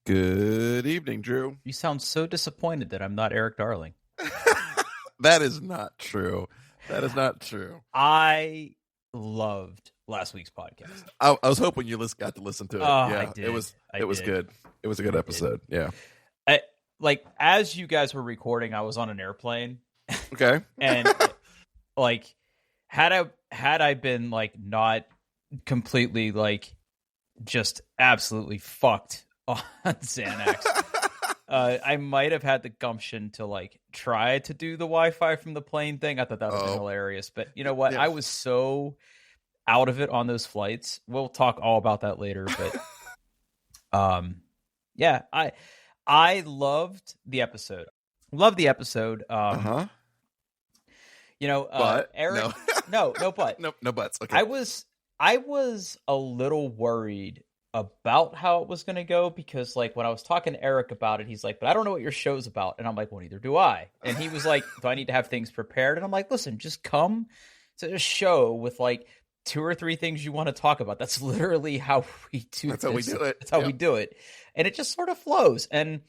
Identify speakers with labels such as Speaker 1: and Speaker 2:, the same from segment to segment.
Speaker 1: Good evening, Drew.
Speaker 2: You sound so disappointed that I'm not Eric Darling.
Speaker 1: That is not true. That is not true.
Speaker 2: I loved last week's podcast.
Speaker 1: I was hoping you got to listen to it.
Speaker 2: I did.
Speaker 1: It was good. It was a good episode. Yeah.
Speaker 2: As you guys were recording, I was on an airplane.
Speaker 1: Okay.
Speaker 2: And had I been not completely just absolutely fucked on Xanax, I might have had the gumption to try to do the Wi-Fi from the plane thing. I thought that would have been hilarious, but you know what? Yeah. I was so out of it on those flights. We'll talk all about that later, but yeah, I loved the episode. Loved the episode.
Speaker 1: But
Speaker 2: Eric, no but.
Speaker 1: No buts. Okay.
Speaker 2: I was a little worried about how it was going to go because when I was talking to Eric about it, he's like, but I don't know what your show's about. And I'm like, well, neither do I. And he was like, do I need to have things prepared? And I'm like, listen, just come to a show with 2 or 3 things you want to talk about. That's literally how we do
Speaker 1: That's how we do it.
Speaker 2: That's how we do it. And it just sort of flows. And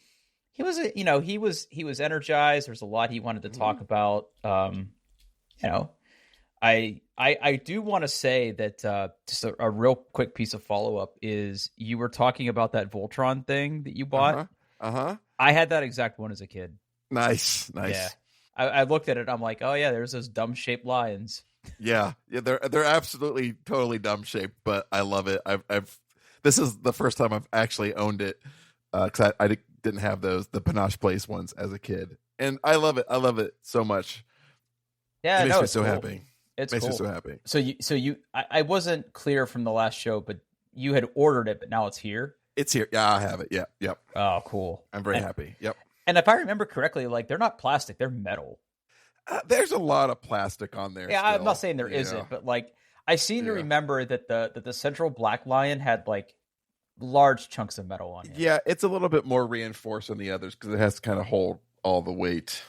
Speaker 2: he was, he was energized. There's a lot he wanted to talk about. I do want to say that just a real quick piece of follow-up is you were talking about that Voltron thing that you bought. I had that exact one as a kid.
Speaker 1: Nice.
Speaker 2: Yeah. I looked at it. I'm like, oh yeah, there's those dumb-shaped lions.
Speaker 1: Yeah, they're absolutely totally dumb-shaped, but I love it. This is the first time I've actually owned it because I didn't have the Panache Place ones as a kid, and I love it. I love it so much.
Speaker 2: Yeah,
Speaker 1: it makes me so happy.
Speaker 2: It
Speaker 1: makes me so happy.
Speaker 2: So I wasn't clear from the last show, but you had ordered it, but now it's here.
Speaker 1: It's here. Yeah, I have it. Yeah. Yep.
Speaker 2: Oh, cool.
Speaker 1: I'm very happy. Yep.
Speaker 2: And if I remember correctly, they're not plastic; they're metal.
Speaker 1: There's a lot of plastic on there.
Speaker 2: Yeah,
Speaker 1: still.
Speaker 2: I'm not saying there isn't, but I seem to remember that the central black lion had large chunks of metal on it.
Speaker 1: Yeah, it's a little bit more reinforced than the others because it has to kind of hold all the weight.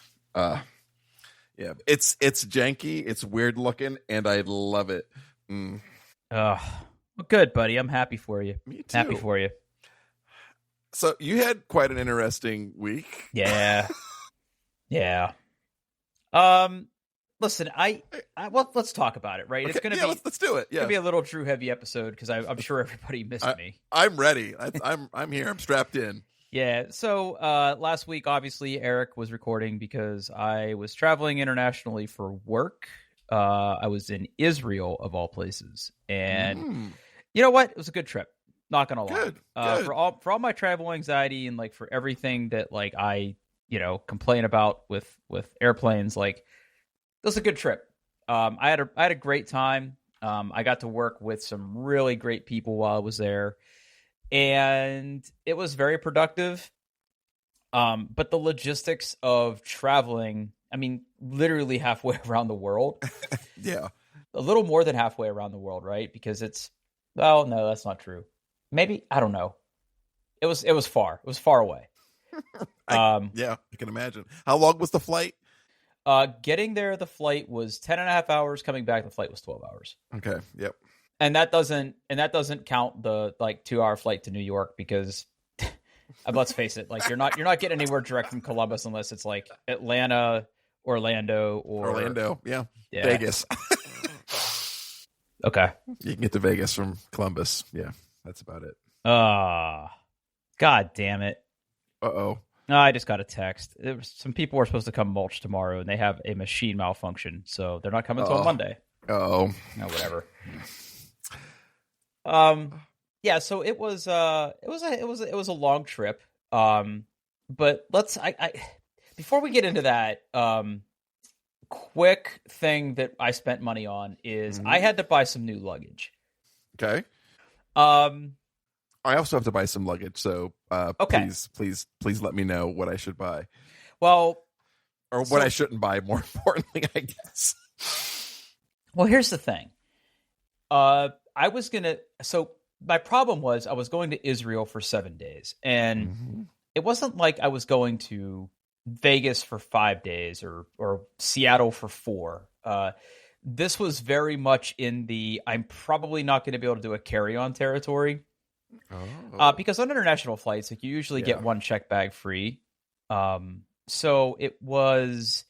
Speaker 1: Yeah, it's janky, it's weird looking, and I love it.
Speaker 2: Well, good, buddy. I'm happy for you.
Speaker 1: Me too.
Speaker 2: Happy for you.
Speaker 1: So you had quite an interesting week.
Speaker 2: Yeah. Yeah. Listen, well, let's talk about it, right?
Speaker 1: Okay.
Speaker 2: It's gonna be
Speaker 1: let's do it. Yeah,
Speaker 2: it's gonna be a little Drew heavy episode because I'm sure everybody missed me.
Speaker 1: I'm ready. I'm here. I'm strapped in.
Speaker 2: Yeah. So last week, obviously, Eric was recording because I was traveling internationally for work. I was in Israel, of all places, and you know what? It was a good trip. Not gonna lie.
Speaker 1: Good.
Speaker 2: For all my travel anxiety and for everything that I complain about with airplanes, it was a good trip. I had a great time. I got to work with some really great people while I was there, and it was very productive. But the logistics of traveling, literally halfway around the world.
Speaker 1: Yeah.
Speaker 2: A little more than halfway around the world, right? Because no, that's not true. Maybe, I don't know. It was far. It was far away.
Speaker 1: Yeah, I can imagine. How long was the flight?
Speaker 2: Getting there, the flight was 10 and a half hours. Coming back, the flight was 12 hours.
Speaker 1: Okay. Yep.
Speaker 2: And that doesn't count the 2-hour flight to New York because let's face it, you're not getting anywhere direct from Columbus unless it's Atlanta, Orlando,
Speaker 1: yeah. Vegas.
Speaker 2: Okay.
Speaker 1: You can get to Vegas from Columbus. Yeah, that's about it.
Speaker 2: God damn it.
Speaker 1: Uh-oh.
Speaker 2: No, I just got a text. Some people were supposed to come mulch tomorrow, and they have a machine malfunction, so they're not coming until Monday.
Speaker 1: Oh,
Speaker 2: no, whatever. Yeah. So it was a long trip. But let's before we get into that, quick thing that I spent money on is I had to buy some new luggage.
Speaker 1: Okay. I also have to buy some luggage, so
Speaker 2: okay.
Speaker 1: please let me know what I should buy.
Speaker 2: Well,
Speaker 1: or what I shouldn't buy, more importantly, I guess.
Speaker 2: Well, here's the thing. My problem was I was going to Israel for 7 days, and it wasn't like I was going to Vegas for 5 days or Seattle for 4. This was very much in the I'm probably not going to be able to do a carry-on territory.
Speaker 1: Oh.
Speaker 2: Because on international flights, like you usually get one check bag free. So it was.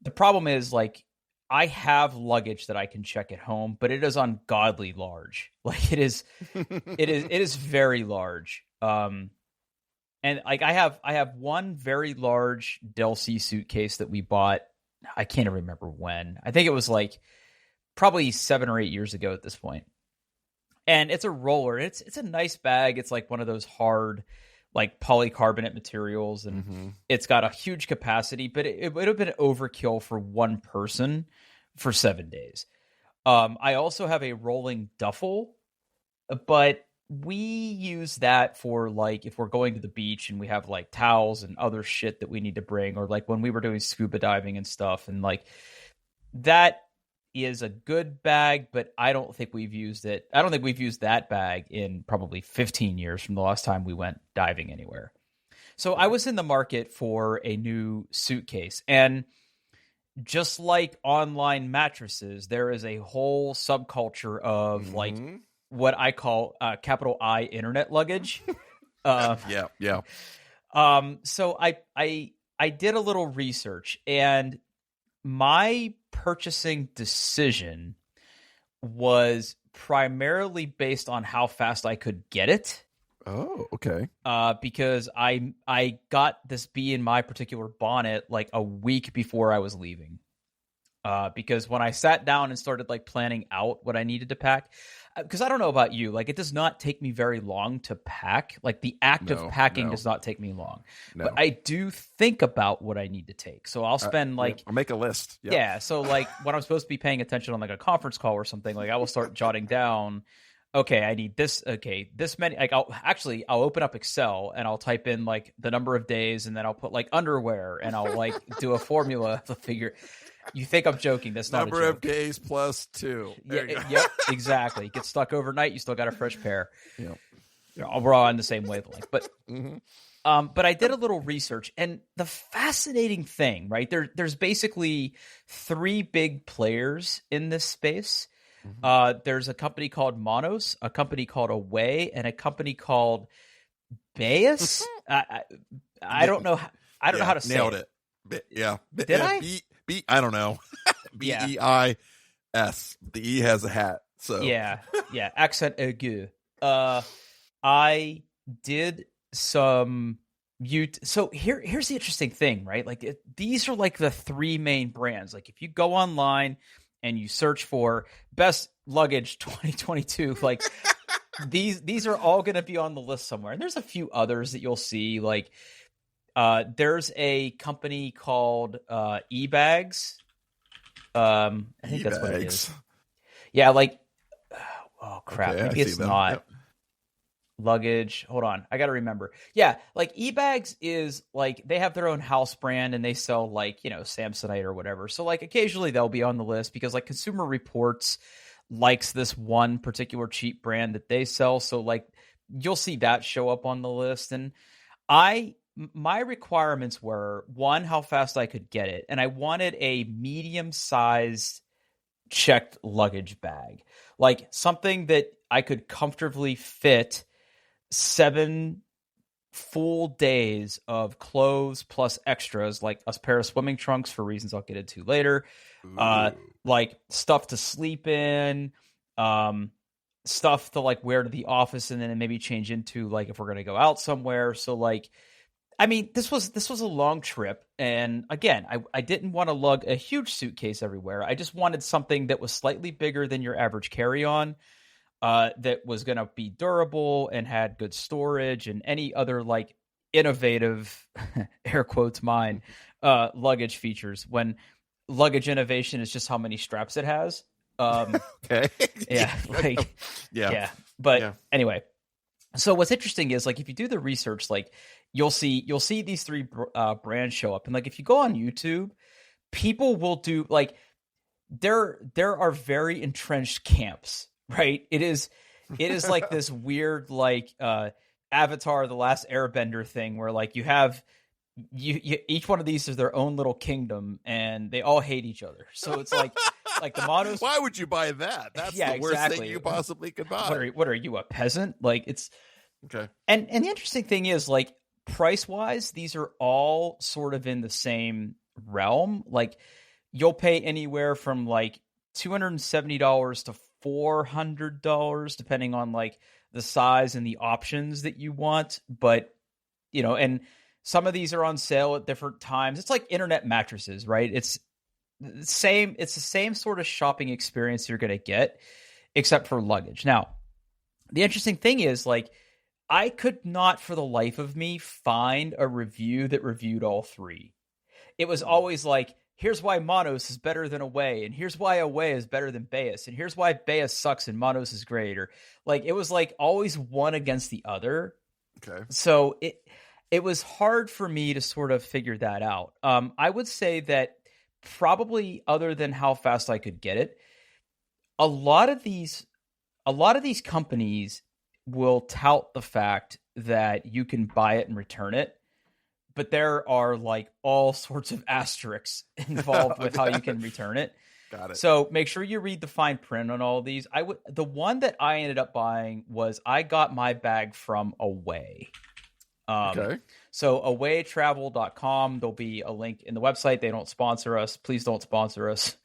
Speaker 2: The problem is, like, I have luggage that I can check at home, but it is ungodly large. Like it is very large. And like I have one very large Del C suitcase that we bought. I can't even remember when. I think it was like probably 7 or 8 years ago at this point. And it's a roller. It's a nice bag. It's like one of those hard, like polycarbonate materials, and it's got a huge capacity. But it would have been overkill for one person for 7 days. I also have a rolling duffel, but we use that for like if we're going to the beach and we have like towels and other shit that we need to bring, or like when we were doing scuba diving and stuff, and like that is a good bag, but I don't think we've used it. I don't think we've used that bag in probably 15 years from the last time we went diving anywhere. So I was in the market for a new suitcase, and just like online mattresses, there is a whole subculture of like what I call capital I internet luggage.
Speaker 1: Yeah.
Speaker 2: So I did a little research, and my purchasing decision was primarily based on how fast I could get it.
Speaker 1: Oh, okay.
Speaker 2: Because I got this bee in my particular bonnet like a week before I was leaving. Because when I sat down and started like planning out what I needed to pack, because I don't know about you, like it does not take me very long to pack. Like the act of packing does not take me long, but I do think about what I need to take. So I'll spend like
Speaker 1: I'll make a list. Yep.
Speaker 2: Yeah. So like when I'm supposed to be paying attention on like a conference call or something, like I will start jotting down. Okay, I need this. Okay, this many. Like I'll open up Excel and I'll type in like the number of days, and then I'll put like underwear, and I'll like do a formula to figure. You think I'm joking? That's not
Speaker 1: number
Speaker 2: a joke.
Speaker 1: of days plus 2.
Speaker 2: Yep, exactly. Get stuck overnight, you still got a fresh pair.
Speaker 1: Yep.
Speaker 2: We're all on the same wavelength. But but I did a little research, and the fascinating thing, right? There's basically 3 big players in this space. There's a company called Monos, a company called Away, and a company called Bayes. I don't know. I don't know how to say
Speaker 1: nailed
Speaker 2: it.
Speaker 1: Yeah.
Speaker 2: Did I?
Speaker 1: I don't know. BEIS. The E has a hat. So
Speaker 2: yeah. Accent aigu. I did some. So here's the interesting thing, right? Like these are like the 3 main brands. Like if you go online and you search for best luggage 2022, like these are all going to be on the list somewhere. And there's a few others that you'll see, like. There's a company called eBags. I think that's what it is. Yeah, like oh crap,
Speaker 1: okay,
Speaker 2: maybe it's not. Yep. Luggage. Hold on, I got to remember. Yeah, like eBags is like they have their own house brand and they sell like, you know, Samsonite or whatever. So like occasionally they'll be on the list because like Consumer Reports likes this one particular cheap brand that they sell. So like you'll see that show up on the list. And my requirements were, 1, how fast I could get it. And I wanted a medium-sized checked luggage bag. Like something that I could comfortably fit 7 full days of clothes plus extras, like a pair of swimming trunks for reasons I'll get into later. Like stuff to sleep in, stuff to like wear to the office and then maybe change into like if we're going to go out somewhere. So like, I mean, this was a long trip, and again, I didn't want to lug a huge suitcase everywhere. I just wanted something that was slightly bigger than your average carry-on, that was going to be durable and had good storage and any other like innovative, air quotes mine, luggage features. When luggage innovation is just how many straps it has.
Speaker 1: Okay.
Speaker 2: Yeah. Like, yeah. But anyway. So what's interesting is like if you do the research, like you'll see these 3 brands show up, and like if you go on YouTube, people will do like there are very entrenched camps, right? It is like this weird like Avatar: The Last Airbender thing where like you have you each one of these is their own little kingdom and they all hate each other. So it's like Like the Monos.
Speaker 1: Why would you buy that? That's
Speaker 2: Yeah,
Speaker 1: the worst
Speaker 2: exactly.
Speaker 1: thing you possibly could buy.
Speaker 2: What are you, a peasant? Like it's
Speaker 1: Okay.
Speaker 2: And the interesting thing is, like, price wise, these are all sort of in the same realm. Like you'll pay anywhere from like $270 to $400, depending on like the size and the options that you want. But and some of these are on sale at different times. It's like internet mattresses, right? It's the same sort of shopping experience you're going to get, except for luggage. Now, the interesting thing is, like, I could not for the life of me find a review that reviewed all three. It was always like, here's why Monos is better than Away, and here's why Away is better than Bayes, and here's why Bayes sucks and Monos is great. Or like, it was like always one against the other.
Speaker 1: Okay.
Speaker 2: So it was hard for me to sort of figure that out. I would say that probably, other than how fast I could get it, a lot of these companies will tout the fact that you can buy it and return it, but there are like all sorts of asterisks involved with how you can return it.
Speaker 1: Got it.
Speaker 2: So make sure you read the fine print on all of these. The one that I ended up buying was, I got my bag from Away.
Speaker 1: Okay.
Speaker 2: So awaytravel.com, there'll be a link in the website. They don't sponsor us. Please don't sponsor us.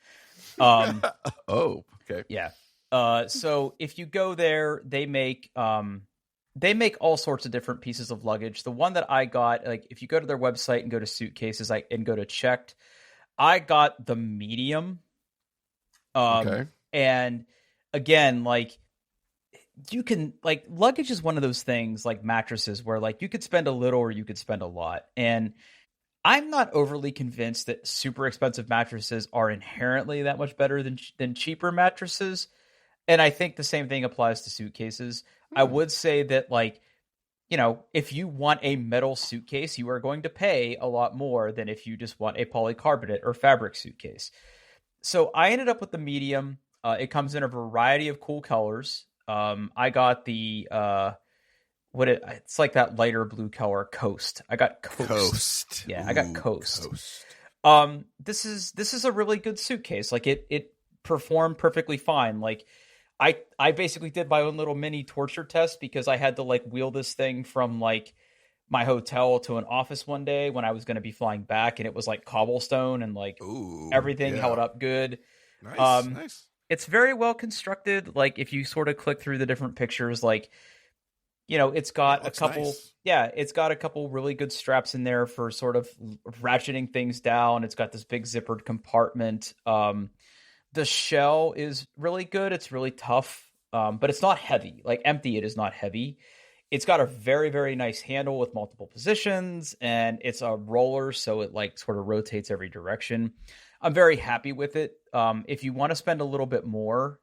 Speaker 1: Oh, okay.
Speaker 2: Yeah. So if you go there, they make all sorts of different pieces of luggage. The one that I got, like, if you go to their website and go to suitcases, and go to checked, I got the medium.
Speaker 1: Okay.
Speaker 2: And again, like, you can, like, luggage is one of those things, like mattresses, where like you could spend a little or you could spend a lot. And I'm not overly convinced that super expensive mattresses are inherently that much better than cheaper mattresses. And I think the same thing applies to suitcases. I would say that, like, if you want a metal suitcase, you are going to pay a lot more than if you just want a polycarbonate or fabric suitcase. So I ended up with the medium. It comes in a variety of cool colors. I got the it's like that lighter blue color, Coast. I got Coast. Yeah, I got Coast. This is a really good suitcase. Like it performed perfectly fine. Like I basically did my own little mini torture test, because I had to like wheel this thing from like my hotel to an office one day when I was going to be flying back, and it was like cobblestone, and like everything held up good.
Speaker 1: Nice.
Speaker 2: It's very well constructed. Like if you sort of click through the different pictures, like, it's got a couple, it's got a couple really good straps in there for sort of ratcheting things down. It's got this big zippered compartment. The shell is really good. It's really tough, but it's not heavy. Like empty, it is not heavy. It's got a very, very nice handle with multiple positions, and it's a roller, so it like sort of rotates every direction. I'm very happy with it. If you want to spend a little bit more,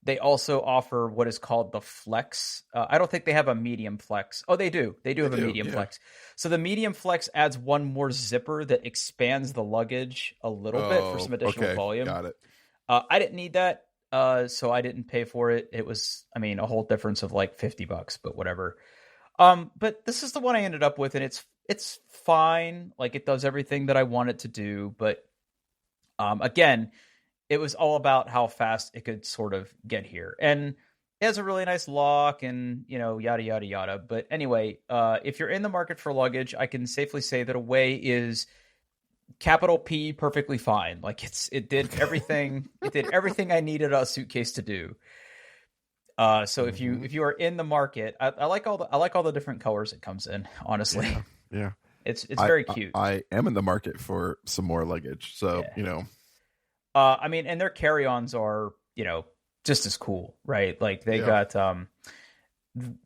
Speaker 2: they also offer what is called the Flex. I don't think they have a medium Flex. Oh, they do. They do have a medium Flex. So the medium Flex adds one more zipper that expands the luggage a little bit for some additional volume.
Speaker 1: Got it.
Speaker 2: I didn't need that, so I didn't pay for it. It was, a whole difference of like $50, but whatever. But this is the one I ended up with, and it's fine. Like it does everything that I want it to do, but again, it was all about how fast it could sort of get here. And it has a really nice lock and, yada, yada, yada. But anyway, if you're in the market for luggage, I can safely say that Away is capital P perfectly fine. Like it did everything. It did everything I needed a suitcase to do. So if you are in the market, I like all the different colors it comes in, honestly.
Speaker 1: Yeah.
Speaker 2: It's very cute.
Speaker 1: I am in the market for some more luggage. So,
Speaker 2: and their carry-ons are, just as cool, right? Like they got,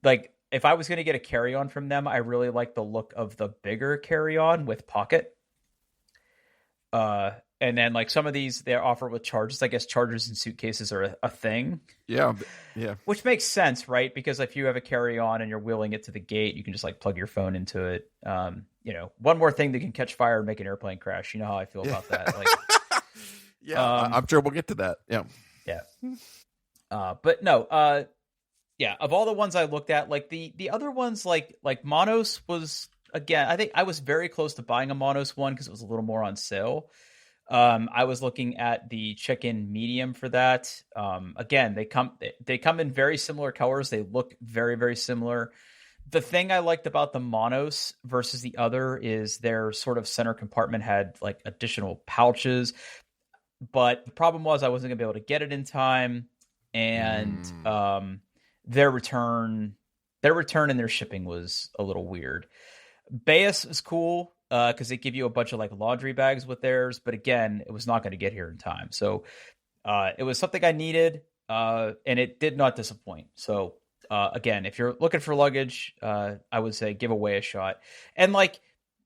Speaker 2: like if I was going to get a carry-on from them, I really like the look of the bigger carry-on with pocket. And then like some of these they offer with chargers. I guess chargers and suitcases are a thing.
Speaker 1: Yeah.
Speaker 2: Which makes sense, right? Because if you have a carry-on and you're wheeling it to the gate, you can just like plug your phone into it. One more thing that can catch fire and make an airplane crash. You know how I feel about that. Like,
Speaker 1: I'm sure we'll get to that. Yeah.
Speaker 2: But no, of all the ones I looked at, like the other ones, like Monos was, again, I think I was very close to buying a Monos one because it was a little more on sale. I was looking at the chicken medium for that. Again, they come in very similar colors. They look very, very similar. The thing I liked about the monos versus the other is their sort of center compartment had like additional pouches, but the problem was I wasn't gonna be able to get it in time, and their return and their shipping was a little weird. Bayes is cool because they give you a bunch of like laundry bags with theirs, but again, it was not going to get here in time. So it was something I needed, and it did not disappoint. So again, if you're looking for luggage, I would say give away a shot. And like,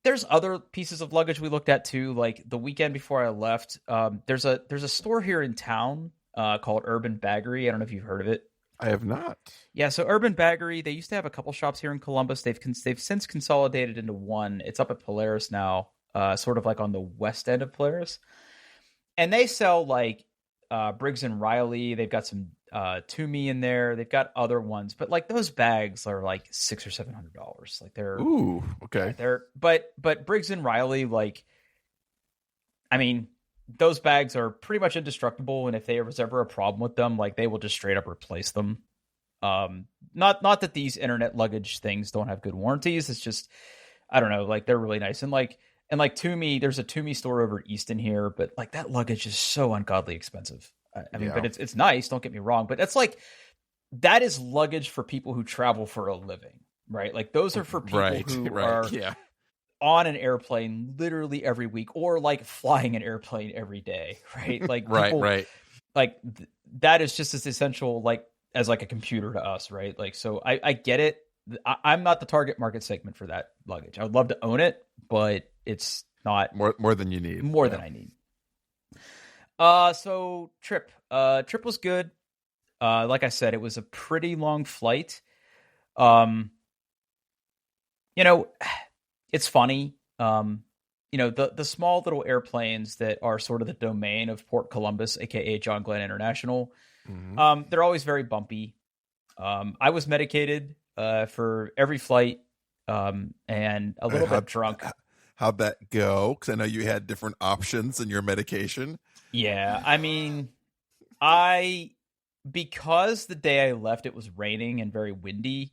Speaker 2: there's other pieces of luggage we looked at too. Like the weekend before I left, there's a store here in town called Urban Baggery. I don't know if you've heard of it.
Speaker 1: I have not.
Speaker 2: Yeah, so Urban Baggery, they used to have a couple shops here in Columbus. They've since consolidated into one. It's up at Polaris now, sort of like on the west end of Polaris. And they sell like Briggs and Riley. They've got some Toomey in there. They've got other ones, but like those bags are like $600 or $700. Like they're
Speaker 1: okay.
Speaker 2: They're but Briggs and Riley, like, I mean, those bags are pretty much indestructible, and if there was ever a problem with them, like they will just straight up replace them. Not that these internet luggage things don't have good warranties. It's just, I don't know, like they're really nice. And like Toomey, there's a Toomey store over at Easton here, but like that luggage is so ungodly expensive. I mean, but it's nice, don't get me wrong, but it's like, that is luggage for people who travel for a living, right? Like those are for people who are on an airplane literally every week, or like flying an airplane every day, right? Like people, like that is just as essential like as like a computer to us, right? Like, so I get it. I'm not the target market segment for that luggage. I would love to own it, but it's not
Speaker 1: more than you need.
Speaker 2: More than I need. So trip was good. Like I said, it was a pretty long flight. You know, it's funny. You know, the small little airplanes that are sort of the domain of Port Columbus, aka John Glenn International, they're always very bumpy. I was medicated for every flight, and a little bit drunk.
Speaker 1: How'd that go? Because I know you had different options in your medication.
Speaker 2: Yeah, I mean, because the day I left it was raining and very windy,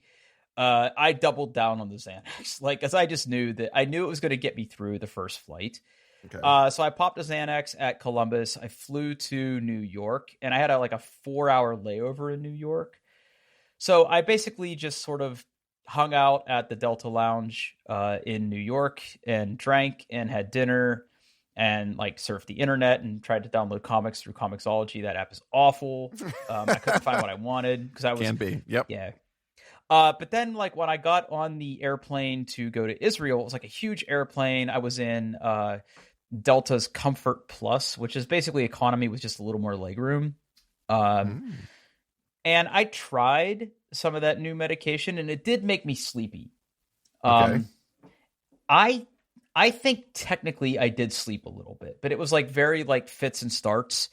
Speaker 2: I doubled down on the Xanax, like, as I just knew it was going to get me through the first flight. Okay. So I popped a Xanax at Columbus. I flew to New York, and I had a 4-hour layover in New York. So I basically just sort of hung out at the Delta Lounge in New York and drank and had dinner and like surfed the internet and tried to download comics through Comixology. That app is awful. I couldn't find what I wanted because I was yeah. But then, like, when I got on the airplane to go to Israel, it was like a huge airplane. I was in Delta's Comfort Plus, which is basically economy with just a little more legroom. And I tried some of that new medication, and it did make me sleepy. Okay. I think technically I did sleep a little bit, but it was like very like fits and starts,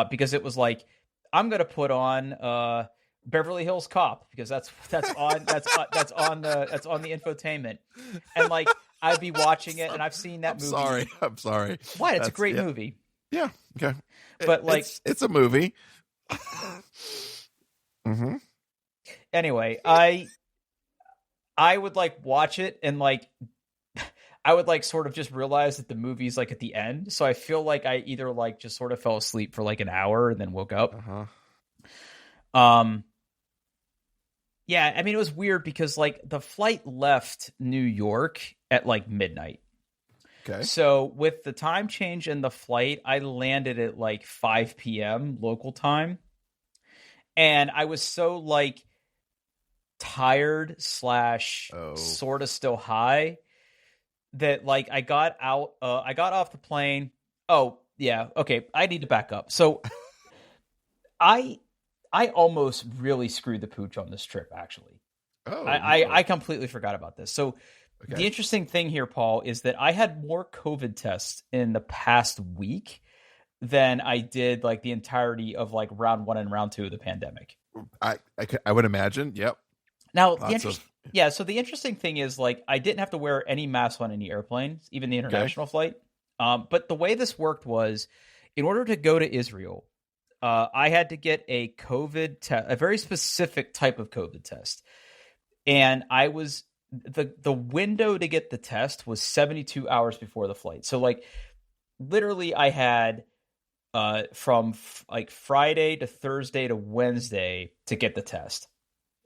Speaker 2: because it was like, I'm gonna put on Beverly Hills Cop because that's on the infotainment, and like I'd be watching it, and I've seen that movie.
Speaker 1: I'm sorry.
Speaker 2: What? It's a great movie.
Speaker 1: Yeah. Okay.
Speaker 2: But like,
Speaker 1: it's a movie.
Speaker 2: Anyway, I would like watch it, and like I would like sort of just realize that the movie's like at the end. So I feel like I either like just sort of fell asleep for like an hour and then woke up. Yeah, I mean, it was weird because like the flight left New York at like midnight. Okay. So with the time change in the flight, I landed at like 5 p.m. local time. And I was so like tired / sort of still high that like I got off the plane. Oh yeah. Okay. I need to back up. So I almost really screwed the pooch on this trip, actually. I completely forgot about this. So the interesting thing here, Paul, is that I had more COVID tests in the past week than I did like the entirety of like round 1 and round 2 of the pandemic.
Speaker 1: I would imagine. Yep.
Speaker 2: Now, so the interesting thing is like I didn't have to wear any mask on any airplanes, even the international flight. But the way this worked was, in order to go to Israel, I had to get a COVID test, a very specific type of COVID test, and I was the window to get the test was 72 hours before the flight. So like literally, I had from like Friday to Thursday to Wednesday to get the test.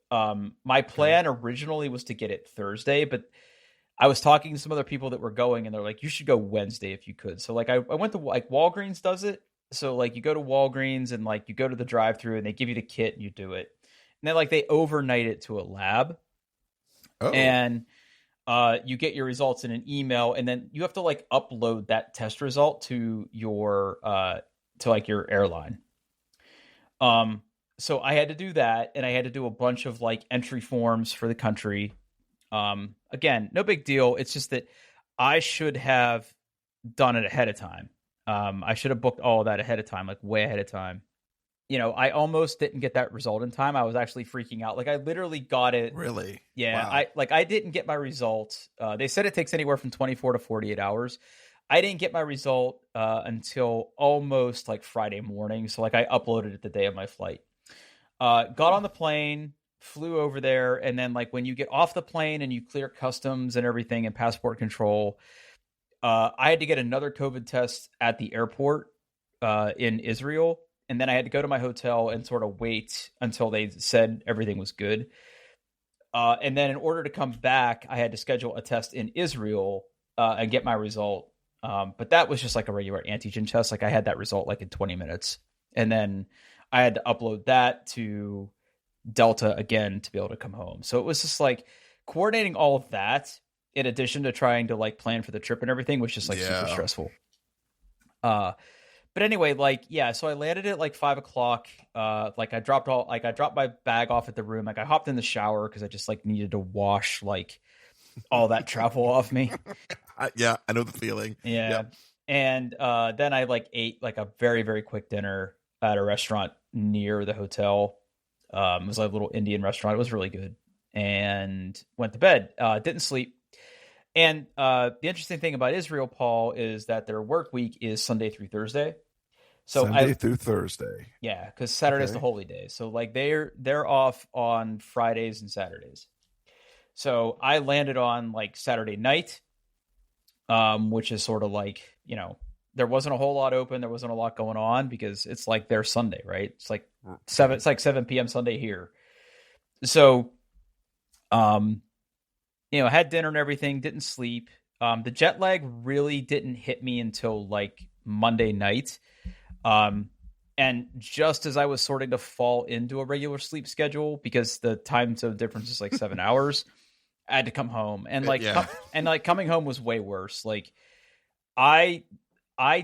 Speaker 2: My plan originally was to get it Thursday, but I was talking to some other people that were going, and they're like, "You should go Wednesday if you could." So like, I went to like Walgreens does it. So like, you go to Walgreens and like you go to the drive-through, and they give you the kit, and you do it. And then like they overnight it to a lab,
Speaker 1: Oh,
Speaker 2: and you get your results in an email, and then you have to like upload that test result to your to like your airline. So I had to do that, and I had to do a bunch of like entry forms for the country. Again, no big deal. It's just that I should have done it ahead of time. I should have booked all of that ahead of time, like way ahead of time. You know, I almost didn't get that result in time. I was actually freaking out. Like I literally got it.
Speaker 1: really?
Speaker 2: Yeah,
Speaker 1: Wow.
Speaker 2: I didn't get my result. They said it takes anywhere from 24 to 48 hours. I didn't get my result until almost like Friday morning. So like I uploaded it the day of my flight. Got on the plane, flew over there, and then like when you get off the plane and you clear customs and everything and passport control, I had to get another COVID test at the airport in Israel. And then I had to go to my hotel and sort of wait until they said everything was good. And then in order to come back, I had to schedule a test in Israel and get my result. But that was just like a regular antigen test. Like I had that result like in 20 minutes. And then I had to upload that to Delta again to be able to come home. So it was just like coordinating all of that in addition to trying to like plan for the trip and everything was just like super stressful. But anyway, like, yeah, so I landed at like 5 o'clock. Like I dropped my bag off at the room. Like I hopped in the shower because I just like needed to wash like all that travel off me.
Speaker 1: Yeah, I know the feeling.
Speaker 2: Yeah.
Speaker 1: Yep.
Speaker 2: And then I like ate like a very, very quick dinner at a restaurant near the hotel. It was like a little Indian restaurant. It was really good. And went to bed. Didn't sleep. And the interesting thing about Israel, Paul, is that their work week is Sunday through Thursday. So
Speaker 1: Sunday through Thursday.
Speaker 2: Yeah, because Saturday's
Speaker 1: Okay.
Speaker 2: the holy day. So like they're off on Fridays and Saturdays. So I landed on like Saturday night, which is sort of like, you know, there wasn't a whole lot open. There wasn't a lot going on because it's like their Sunday, right? It's like 7 p.m. Sunday here. So, you know, had dinner and everything, didn't sleep. The jet lag really didn't hit me until like Monday night. And just as I was starting to fall into a regular sleep schedule, because the time zone difference is like 7 hours, I had to come home. And like, coming home was way worse. Like I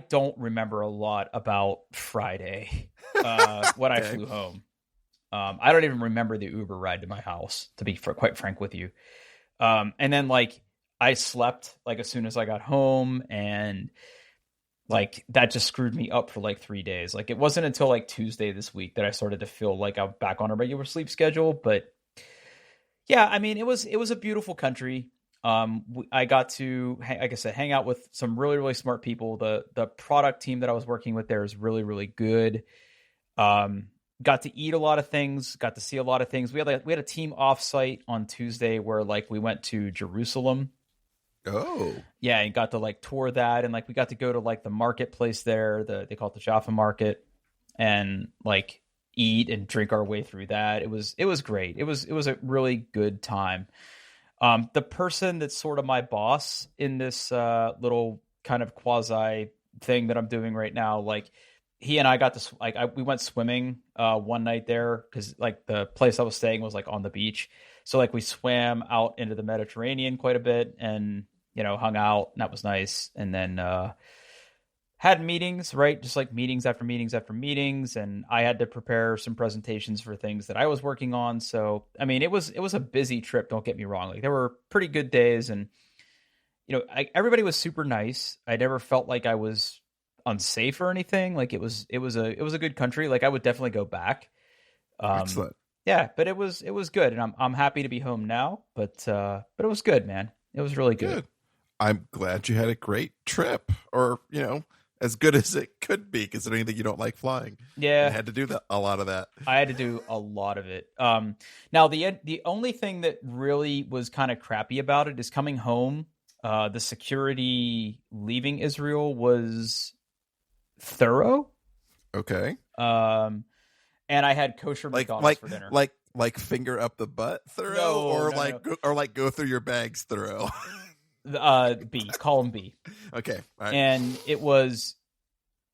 Speaker 2: don't remember a lot about Friday, when I flew home. I don't even remember the Uber ride to my house, to be quite frank with you. And then like I slept like as soon as I got home, and like that just screwed me up for like 3 days. Like it wasn't until like Tuesday this week that I started to feel like I'm back on a regular sleep schedule. But yeah, I mean, it was a beautiful country. I got to, like I said, hang out with some really, really smart people. The product team that I was working with there is really, really good. Got to eat a lot of things, got to see a lot of things. We had a team offsite on Tuesday where like we went to Jerusalem.
Speaker 1: Oh,
Speaker 2: Yeah, and got to like tour that, and like we got to go to like the marketplace there, they call it the Jaffa Market, and like eat and drink our way through that. It was great. It was a really good time. The person that's sort of my boss in this little kind of quasi thing that I'm doing right now, like he and I got to we went swimming one night there because like the place I was staying was like on the beach. So like we swam out into the Mediterranean quite a bit and, you know, hung out, and that was nice. And then had meetings, right? Just like meetings after meetings after meetings. And I had to prepare some presentations for things that I was working on. So, I mean, it was a busy trip. Don't get me wrong. Like there were pretty good days, and, you know, everybody was super nice. I never felt like I was unsafe or anything. Like it was a good country. Like I would definitely go back.
Speaker 1: excellent.
Speaker 2: Yeah, but it was good, and I'm happy to be home now. But it was good, man. It was really good.
Speaker 1: I'm glad you had a great trip, or as good as it could be, considering that you don't like flying.
Speaker 2: Yeah,
Speaker 1: And had to do a lot of that.
Speaker 2: I had to do a lot of it. Now the only thing that really was kind of crappy about it is coming home. The security leaving Israel was thorough.
Speaker 1: Okay.
Speaker 2: And I had kosher McDonald's for dinner.
Speaker 1: Like finger up the butt thorough,
Speaker 2: No.
Speaker 1: Go through your bags thorough.
Speaker 2: B, column B.
Speaker 1: Okay. All right.
Speaker 2: And it was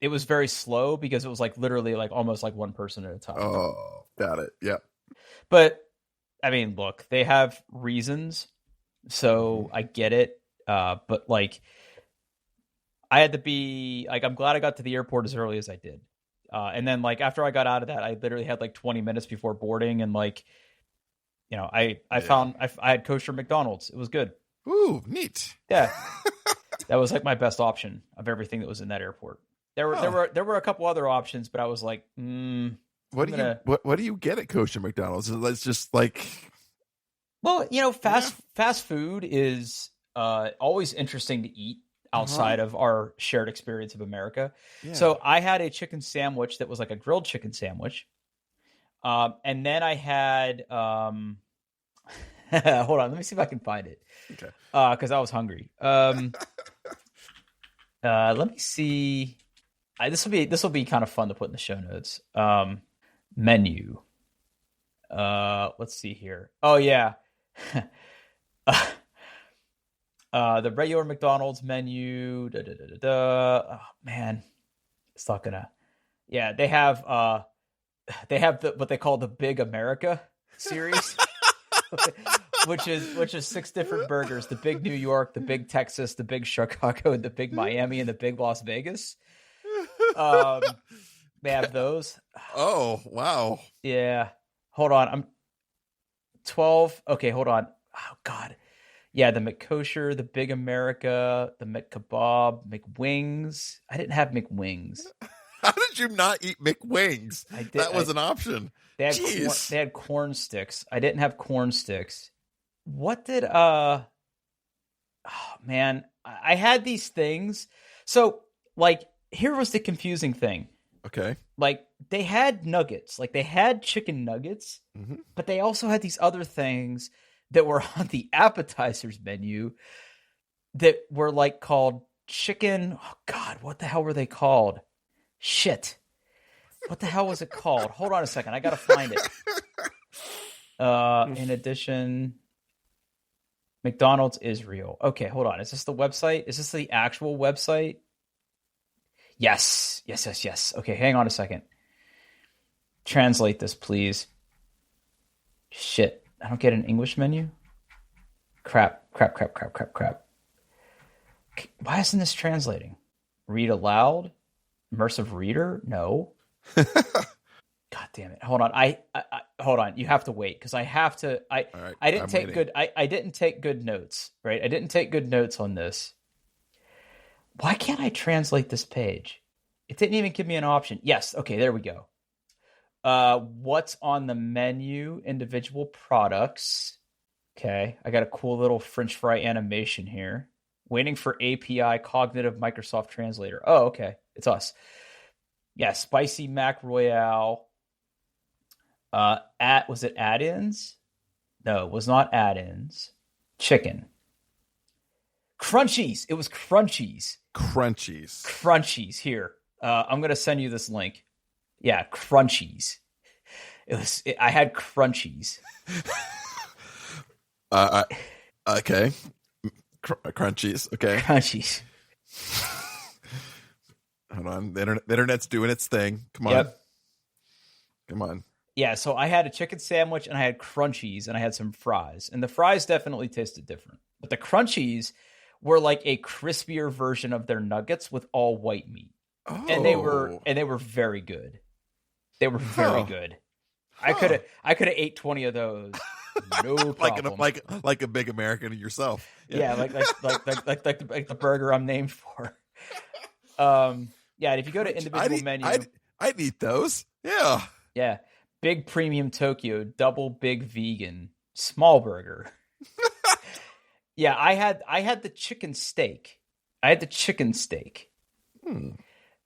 Speaker 2: very slow because it was like literally like almost like one person at a time.
Speaker 1: Oh, got it. Yep.
Speaker 2: But I mean, look, they have reasons, so I get it. But like, I had to be like, I'm glad I got to the airport as early as I did. And then like after I got out of that, I literally had like 20 minutes before boarding, and like, I found I had kosher McDonald's. It was good.
Speaker 1: Ooh, neat.
Speaker 2: Yeah. That was like my best option of everything that was in that airport. There were a couple other options, but I was like,
Speaker 1: what do you get at kosher McDonald's? It's just like,
Speaker 2: well, fast food is always interesting to eat outside of our shared experience of America. Yeah. So I had a chicken sandwich that was like a grilled chicken sandwich. And then I had, hold on, let me see if I can find it.
Speaker 1: Okay.
Speaker 2: Cause I was hungry. Let me see. This will be kind of fun to put in the show notes. Menu. Let's see here. Oh yeah. The regular McDonald's menu. Oh man, it's not gonna. Yeah, they have what they call the Big America series, which is 6 different burgers: the Big New York, the Big Texas, the Big Chicago, the Big Miami, and the Big Las Vegas. They have those.
Speaker 1: Oh wow.
Speaker 2: Yeah. Hold on. I'm 12. Okay, hold on. Oh God. Yeah, the McKosher, the Big America, the McKebab, McWings. I didn't have McWings.
Speaker 1: How did you not eat McWings?
Speaker 2: I did.
Speaker 1: That was an option.
Speaker 2: They had corn sticks. I didn't have corn sticks. What did oh man, I had these things. So, like, here was the confusing thing.
Speaker 1: Okay.
Speaker 2: Like, they had nuggets. Like, they had chicken nuggets, but they also had these other things that were on the appetizers menu that were like called chicken. Oh God, what the hell were they called? Shit. What the hell was it called? Hold on a second. I got to find it. In addition, McDonald's Israel. Okay, hold on. Is this the website? Is this the actual website? Yes. Okay, hang on a second. Translate this, please. Shit. I don't get an English menu? Crap. Why isn't this translating? Read aloud? Immersive reader? No. God damn it. Hold on. I hold on. You have to wait because I have to I didn't take good I didn't take good notes, right? I didn't take good notes on this. Why can't I translate this page? It didn't even give me an option. Yes, okay, there we go. What's on the menu? Individual products. Okay, I got a cool little French fry animation here. Waiting for API Cognitive Microsoft Translator. Oh, okay, it's us. Yeah, spicy Mac Royale. Was it add-ins? No, it was not add-ins. Chicken. Crunchies. It was Crunchies. Crunchies. Here. I'm gonna send you this link. Yeah, Crunchies. I had Crunchies.
Speaker 1: Okay. Crunchies. Okay.
Speaker 2: Crunchies.
Speaker 1: Hold on. The internet's doing its thing. Come on.
Speaker 2: Yep.
Speaker 1: Come on.
Speaker 2: Yeah, so I had a chicken sandwich and I had Crunchies and I had some fries. And the fries definitely tasted different. But the Crunchies were like a crispier version of their nuggets with all white meat.
Speaker 1: Oh.
Speaker 2: And they were very good. They were very good. I could have ate 20 of those. No problem.
Speaker 1: like a big American yourself.
Speaker 2: Yeah, like the burger I'm named for. Yeah, and if you go to individual menu,
Speaker 1: I'd eat those. Yeah.
Speaker 2: Yeah. Big Premium Tokyo, double big vegan, small burger. Yeah, I had the chicken steak. I had the chicken steak. And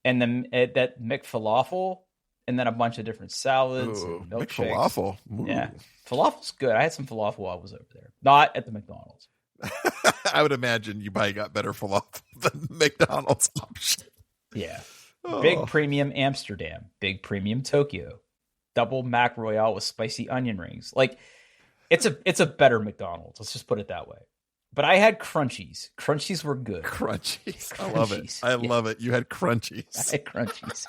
Speaker 2: then that McFalafel, and then a bunch of different salads and milkshakes.
Speaker 1: McFalafel.
Speaker 2: Yeah, falafel's good. I had some falafel while I was over there. Not at the McDonald's.
Speaker 1: I would imagine you probably got better falafel than McDonald's option.
Speaker 2: Yeah. Big premium Amsterdam, big premium Tokyo, double Mac Royale with spicy onion rings. Like, it's a better McDonald's. Let's just put it that way. But I had crunchies. Crunchies were good.
Speaker 1: Crunchies. I love it. I love it. You had crunchies.
Speaker 2: I had crunchies.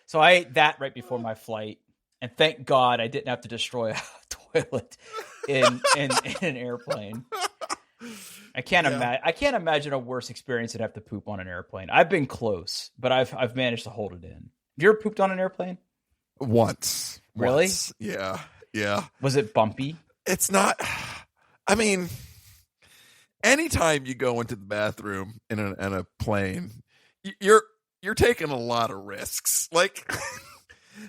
Speaker 2: So I ate that right before my flight, and thank God I didn't have to destroy a toilet in an airplane. I can't imagine a worse experience than have to poop on an airplane. I've been close, but I've managed to hold it in. Have you ever pooped on an airplane?
Speaker 1: Once.
Speaker 2: Really?
Speaker 1: Once. Yeah. Yeah.
Speaker 2: Was it bumpy?
Speaker 1: It's not. I mean, anytime you go into the bathroom in a plane, you're taking a lot of risks. Like,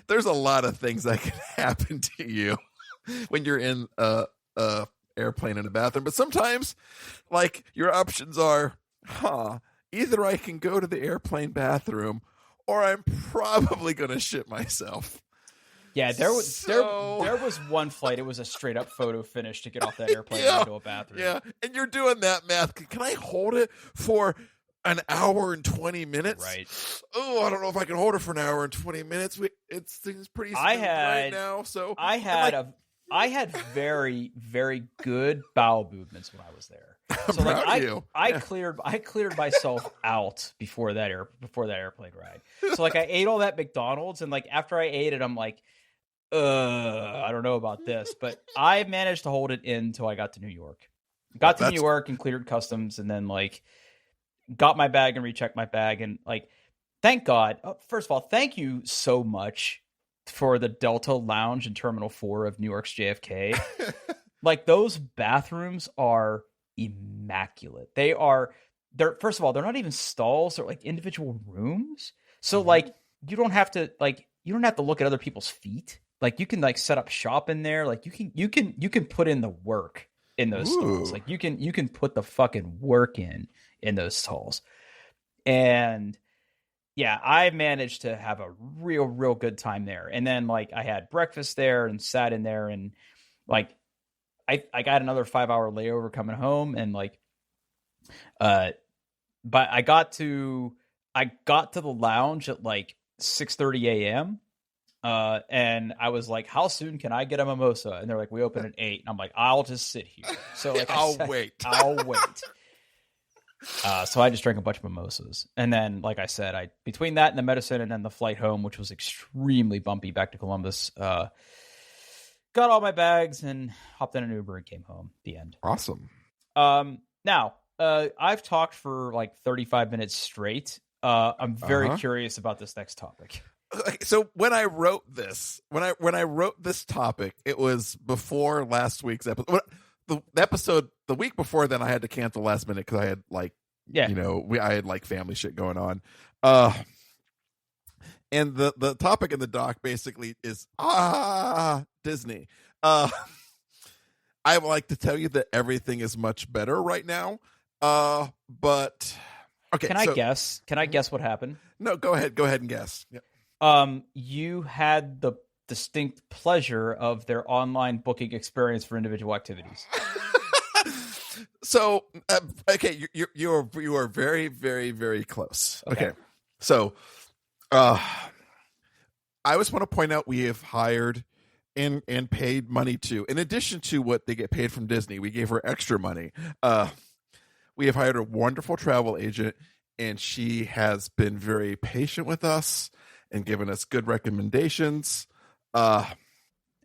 Speaker 1: there's a lot of things that can happen to you when you're in a airplane in a bathroom. But sometimes, like, your options are, either I can go to the airplane bathroom or I'm probably going to shit myself.
Speaker 2: Yeah, there was one flight. It was a straight up photo finish to get off that airplane into a bathroom.
Speaker 1: Yeah, and you're doing that math. Can I hold it for an hour and 20 minutes?
Speaker 2: Right.
Speaker 1: Oh, I don't know if I can hold it for an hour and 20 minutes. It's pretty smooth right now. So
Speaker 2: I had very, very good bowel movements when I was there. So I cleared myself out before that airplane ride. So like I ate all that McDonald's, and like after I ate it, I'm like, I don't know about this, but I managed to hold it in until I got to New York. Got to New York and cleared customs, and then like got my bag and rechecked my bag, and like thank God. First of all, thank you so much for the Delta Lounge in Terminal 4 of New York's JFK. Like, those bathrooms are immaculate. They're first of all, they're not even stalls, they're like individual rooms. So like you don't have to look at other people's feet. Like, you can like set up shop in there. Like, you can put in the work in those stalls. Like, you can put the fucking work in those stalls. And yeah, I managed to have a real good time there. And then like I had breakfast there and sat in there, and like I got another 5-hour layover coming home, and like but I got to the lounge at like 6:30 a.m. And I was like, how soon can I get a mimosa? And they're like, we open at 8. And I'm like, I'll just sit here. So like
Speaker 1: I'll wait.
Speaker 2: So I just drank a bunch of mimosas. And then, like I said, between that and the medicine and then the flight home, which was extremely bumpy back to Columbus, got all my bags and hopped in an Uber and came home. The end.
Speaker 1: Awesome.
Speaker 2: Now, I've talked for like 35 minutes straight. I'm very curious about this next topic.
Speaker 1: So when I wrote this topic, it was before last week's episode. The week before then, I had to cancel last minute because I had like, I had like family shit going on. And the topic in the doc basically is Disney. I would like to tell you that everything is much better right now. But okay.
Speaker 2: Can I guess? Can I guess what happened?
Speaker 1: No, go ahead and guess. Yep.
Speaker 2: You had the distinct pleasure of their online booking experience for individual activities.
Speaker 1: So, okay, you are very, very, very close. Okay. So, I just want to point out we have hired and paid money to, in addition to what they get paid from Disney, we gave her extra money. We have hired a wonderful travel agent, and she has been very patient with us and given us good recommendations.
Speaker 2: An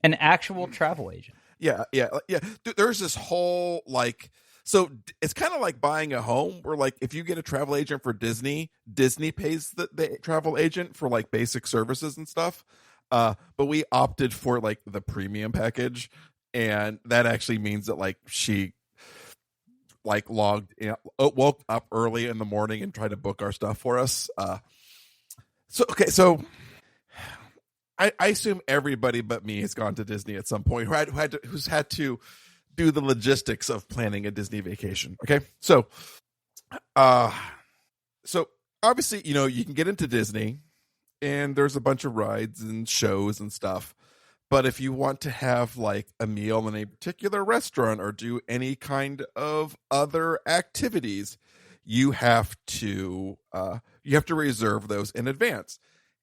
Speaker 2: actual travel agent.
Speaker 1: Yeah. Dude, there's this whole like, so it's kind of like buying a home where like if you get a travel agent for Disney pays the travel agent for like basic services and stuff. But we opted for like the premium package, and that actually means that like she like woke up early in the morning and tried to book our stuff for us. So I assume everybody but me has gone to Disney at some point who's had to do the logistics of planning a Disney vacation. Okay, so so obviously, you know, you can get into Disney and there's a bunch of rides and shows and stuff. But if you want to have like a meal in a particular restaurant or do any kind of other activities, you have to reserve those in advance.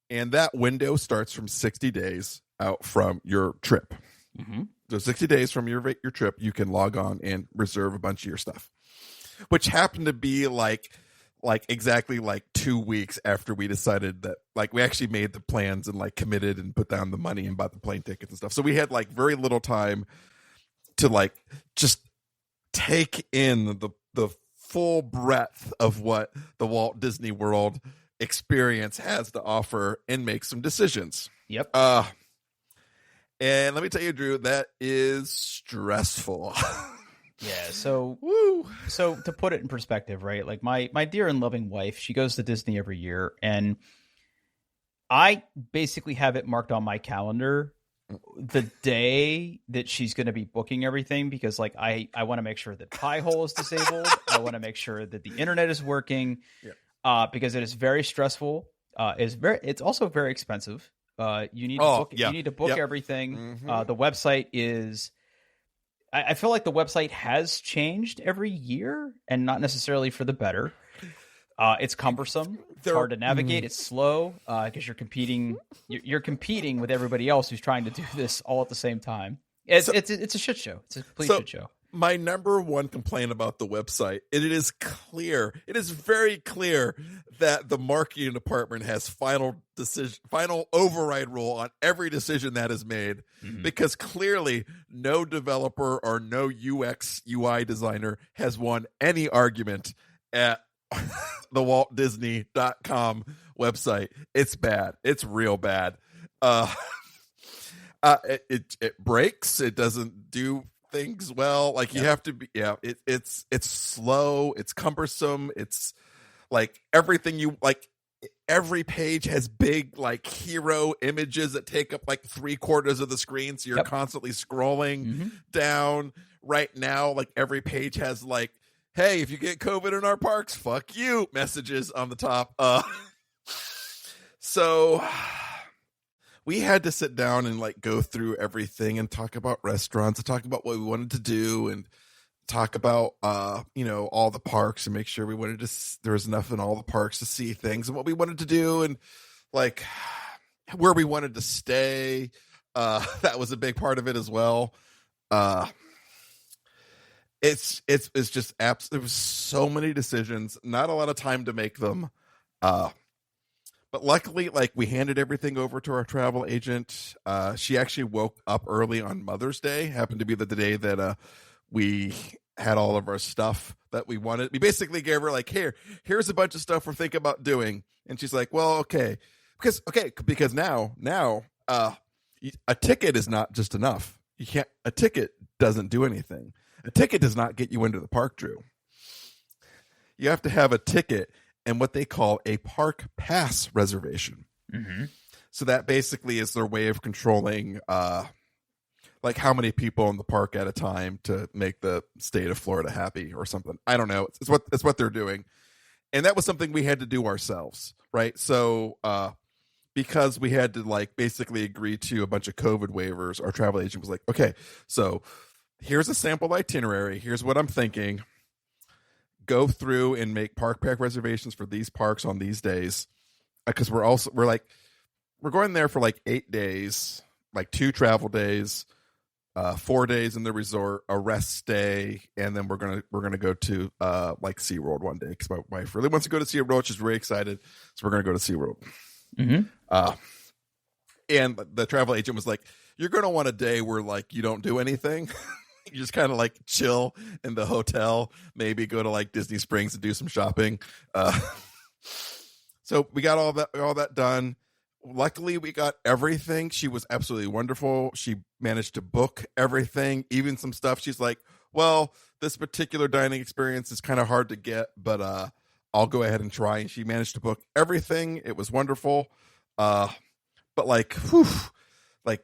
Speaker 1: And that window starts from 60 days out from your trip.
Speaker 2: Mm-hmm.
Speaker 1: So 60 days from your trip, you can log on and reserve a bunch of your stuff, which happened to be like exactly like 2 weeks after we decided that, like, we actually made the plans and like committed and put down the money and bought the plane tickets and stuff. So we had like very little time to like just take in the full breadth of what the Walt Disney World experience has to offer and make some decisions.
Speaker 2: Yep.
Speaker 1: And let me tell you, Drew, that is stressful.
Speaker 2: Yeah, so
Speaker 1: Woo.
Speaker 2: So to put it in perspective, right? Like my dear and loving wife, she goes to Disney every year, and I basically have it marked on my calendar the day that she's going to be booking everything, because like I want to make sure that Pi-hole is disabled. I want to make sure that the internet is working, because it is very stressful. It's also very expensive. You need to book.
Speaker 1: Yeah.
Speaker 2: You need to book everything.
Speaker 1: Mm-hmm.
Speaker 2: The website is. I feel like the website has changed every year, and not necessarily for the better. It's cumbersome. It's hard to navigate. It's slow because you're competing. You're competing with everybody else who's trying to do this all at the same time. It's a shit show. It's a complete shit show.
Speaker 1: My number one complaint about the website, and it is clear, it is very clear that the marketing department has final override rule on every decision that is made, because clearly no developer or no UX UI designer has won any argument at the WaltDisney.com website. It's bad. It's real bad. It breaks. It doesn't do things well. Like you have to be, it's slow, it's cumbersome, it's like everything you like. Every page has big like hero images that take up like 3/4 of the screen, so you're constantly scrolling down. Right now, like every page has like, hey, if you get COVID in our parks, fuck you messages on the top. So we had to sit down and like go through everything and talk about restaurants and talk about what we wanted to do and talk about, all the parks and make sure we wanted to, there was enough in all the parks to see things and what we wanted to do and like where we wanted to stay. That was a big part of it as well. It's just apps. There was so many decisions, not a lot of time to make them. But luckily, like we handed everything over to our travel agent. She actually woke up early on Mother's Day. Happened to be the day that we had all of our stuff that we wanted. We basically gave her like, here's a bunch of stuff we're thinking about doing, and she's like, well, okay, because now a ticket is not just enough. You can't. A ticket doesn't do anything. A ticket does not get you into the park, Drew. You have to have a ticket and what they call a park pass reservation.
Speaker 2: Mm-hmm.
Speaker 1: So that basically is their way of controlling like how many people in the park at a time to make the state of Florida happy or something. I don't know. It's what they're doing. And that was something we had to do ourselves, right? So because we had to like basically agree to a bunch of COVID waivers, our travel agent was like, okay, so here's a sample itinerary. Here's what I'm thinking. Go through and make park pack reservations for these parks on these days, because we're going there for like 8 days, like 2 travel days, 4 days in the resort, a rest day, and then we're gonna go to like SeaWorld one day because my wife really wants to go to SeaWorld. She's very excited, so we're gonna go to SeaWorld. And the travel agent was like, "You're gonna want a day where like you don't do anything." You just kind of like chill in the hotel, maybe go to like Disney Springs and do some shopping. So we got all that done. Luckily, we got everything. She was absolutely wonderful. She managed to book everything, even some stuff. She's like, well, this particular dining experience is kind of hard to get, but I'll go ahead and try. And she managed to book everything. It was wonderful. But like, whew, like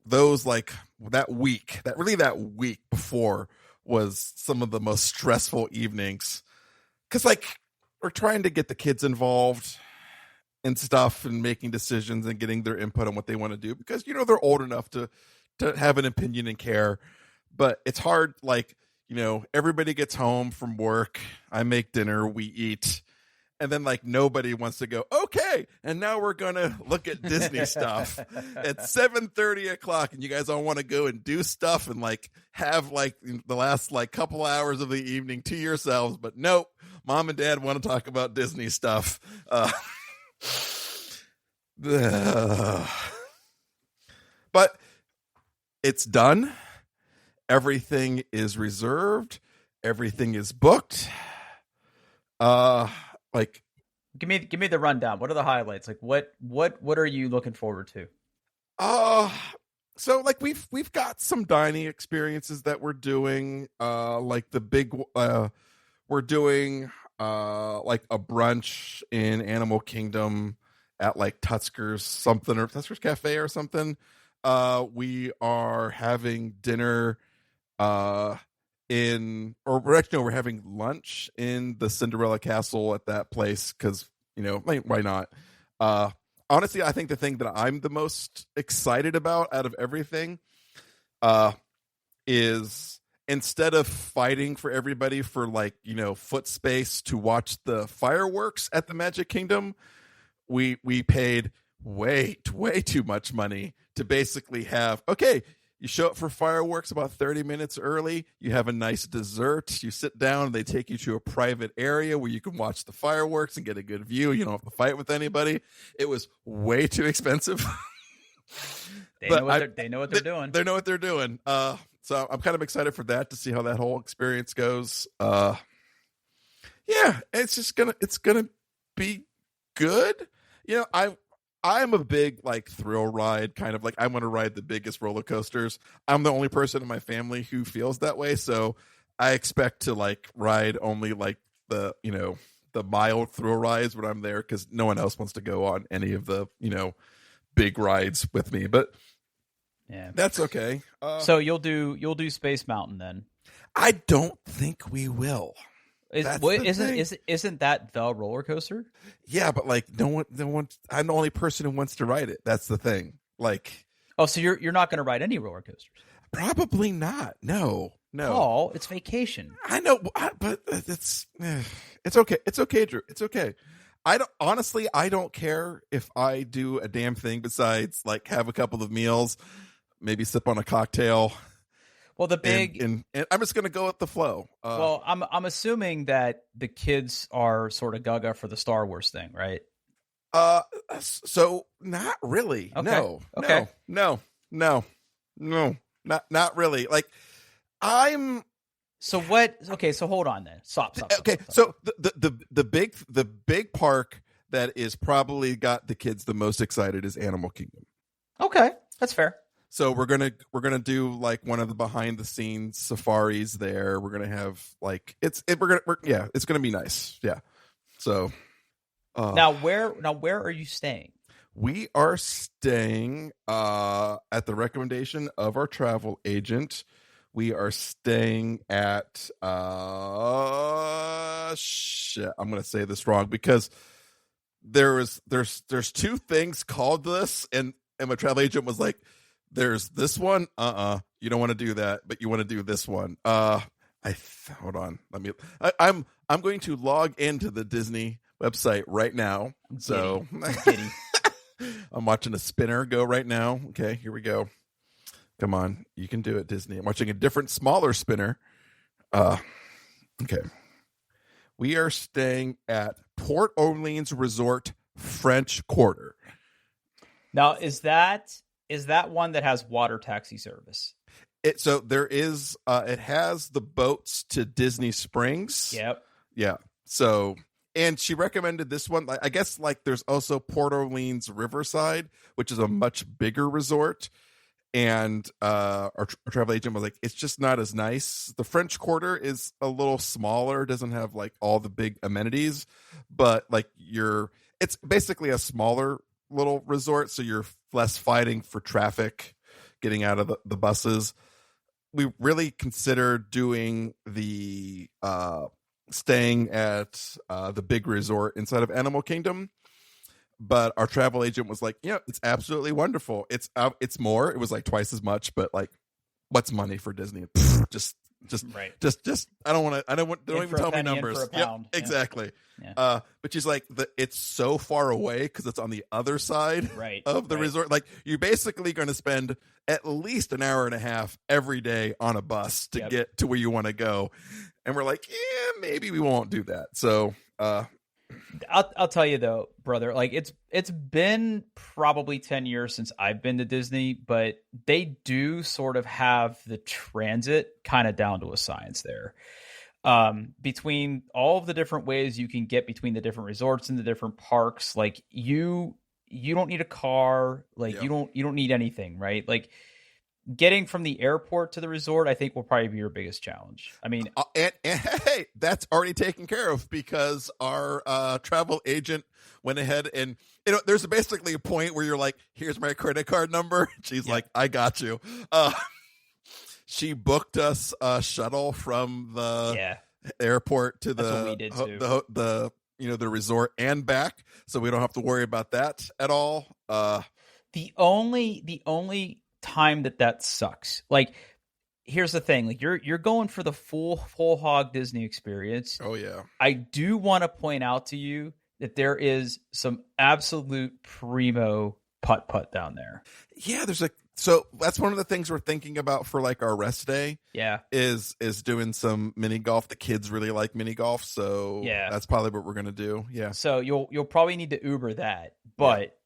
Speaker 1: those like that week, that week before was some of the most stressful evenings. Cause like we're trying to get the kids involved and stuff and making decisions and getting their input on what they want to do because, they're old enough to have an opinion and care, but it's hard. Like, everybody gets home from work. I make dinner, we eat. And then like nobody wants to go, okay, and now we're going to look at Disney stuff at 7:30 o'clock. And you guys all want to go and do stuff and like have like the last like couple hours of the evening to yourselves. But nope, mom and dad want to talk about Disney stuff. But it's done. Everything is reserved. Everything is booked. Like,
Speaker 2: give me the rundown. What are the highlights? Like, what are you looking forward to?
Speaker 1: So like we've got some dining experiences that we're doing. Like the big, we're doing like a brunch in Animal Kingdom at like Tutzker's something or Tutzker's Cafe or something. We are having dinner we're having lunch in the Cinderella Castle at that place because why not? Honestly, I think the thing that I'm the most excited about out of everything is instead of fighting for everybody for like foot space to watch the fireworks at the Magic Kingdom, we paid way too much money to basically have, okay, you show up for fireworks about 30 minutes early. You have a nice dessert. You sit down. They take you to a private area where you can watch the fireworks and get a good view. You don't have to fight with anybody. It was way too expensive.
Speaker 2: They know what they're doing.
Speaker 1: They know what they're doing. So I'm kind of excited for that to see how that whole experience goes. Yeah, it's gonna be good. I'm a big like thrill ride kind of like I want to ride the biggest roller coasters. I'm the only person in my family who feels that way, so I expect to like ride only like the mild thrill rides when I'm there because no one else wants to go on any of the big rides with me. But
Speaker 2: yeah,
Speaker 1: that's okay.
Speaker 2: So you'll do Space Mountain then?
Speaker 1: I don't think we will.
Speaker 2: Isn't that the roller coaster?
Speaker 1: Yeah, but like no one. I'm the only person who wants to ride it. That's the thing. Like,
Speaker 2: oh, so you're not going to ride any roller coasters?
Speaker 1: Probably not. No.
Speaker 2: Oh, it's vacation.
Speaker 1: I know, but it's okay. It's okay, Drew. It's okay. I don't care if I do a damn thing besides like have a couple of meals, maybe sip on a cocktail.
Speaker 2: Well, the big
Speaker 1: and I'm just gonna go with the flow.
Speaker 2: Well, I'm assuming that the kids are sort of gaga for the Star Wars thing, right?
Speaker 1: So not really.
Speaker 2: Okay.
Speaker 1: No.
Speaker 2: Okay.
Speaker 1: No. Not really. Like I'm.
Speaker 2: So what? Okay, so hold on then. Stop.
Speaker 1: Okay, so the big park that is probably got the kids the most excited is Animal Kingdom.
Speaker 2: Okay, that's fair.
Speaker 1: So we're gonna do like one of the behind the scenes safaris there. We're gonna have like it's gonna be nice. Yeah. So
Speaker 2: now where are you staying?
Speaker 1: We are staying at the recommendation of our travel agent. We are staying at shit. I'm gonna say this wrong because there's two things called this, and my travel agent was like, there's this one, you don't want to do that, but you want to do this one. Hold on. I'm going to log into the Disney website right now. So I'm watching a spinner go right now. Okay, here we go. Come on, you can do it, Disney. I'm watching a different, smaller spinner. Okay. We are staying at Port Orleans Resort French Quarter.
Speaker 2: Now, is that one that has water taxi service?
Speaker 1: So there is. It has the boats to Disney Springs.
Speaker 2: Yep.
Speaker 1: Yeah. So, and she recommended this one. I guess like there's also Port Orleans Riverside, which is a much bigger resort. And our travel agent was like, it's just not as nice. The French Quarter is a little smaller, doesn't have like all the big amenities, but like it's basically a smaller little resort, so you're less fighting for traffic getting out of the buses, we really considered doing the staying at the big resort inside of Animal Kingdom. But our travel agent was like, yeah, it's absolutely wonderful. It's more. It was like twice as much, but like, what's money for Disney? Just
Speaker 2: Right.
Speaker 1: just. I don't want to. Don't
Speaker 2: In
Speaker 1: even
Speaker 2: for a
Speaker 1: tell me
Speaker 2: penny, in
Speaker 1: numbers.
Speaker 2: for a pound. Yeah.
Speaker 1: Exactly.
Speaker 2: Yeah.
Speaker 1: But she's like, it's so far away because it's on the other side
Speaker 2: Right.
Speaker 1: of the
Speaker 2: Right.
Speaker 1: resort. Like, you're basically going to spend at least an hour and a half every day on a bus to
Speaker 2: Yep.
Speaker 1: get to where you want to go. And we're like, yeah, maybe we won't do that. So,
Speaker 2: I'll tell you though, brother, like it's been probably 10 years since I've been to Disney, but they do sort of have the transit kind of down to a science there. Between all of the different ways you can get between the different resorts and the different parks, like you don't need a car, like
Speaker 1: Yeah.
Speaker 2: you don't need anything, right? Like getting from the airport to the resort, I think will probably be your biggest challenge. I mean,
Speaker 1: and hey, that's already taken care of because our travel agent went ahead and there's basically a point where you're like, here's my credit card number. She's like, I got you. She booked us a shuttle from the airport to
Speaker 2: That's what we did too.
Speaker 1: the resort and back, so we don't have to worry about that at all.
Speaker 2: The only time that sucks, like, here's the thing, like you're going for the full hog Disney experience.
Speaker 1: Oh yeah.
Speaker 2: I do want to point out to you that there is some absolute primo putt down there.
Speaker 1: Yeah, so that's one of the things we're thinking about for like our rest day.
Speaker 2: Yeah.
Speaker 1: Is doing some mini golf. The kids really like mini golf, so
Speaker 2: yeah,
Speaker 1: that's probably what we're gonna do. Yeah.
Speaker 2: So you'll probably need to Uber that, but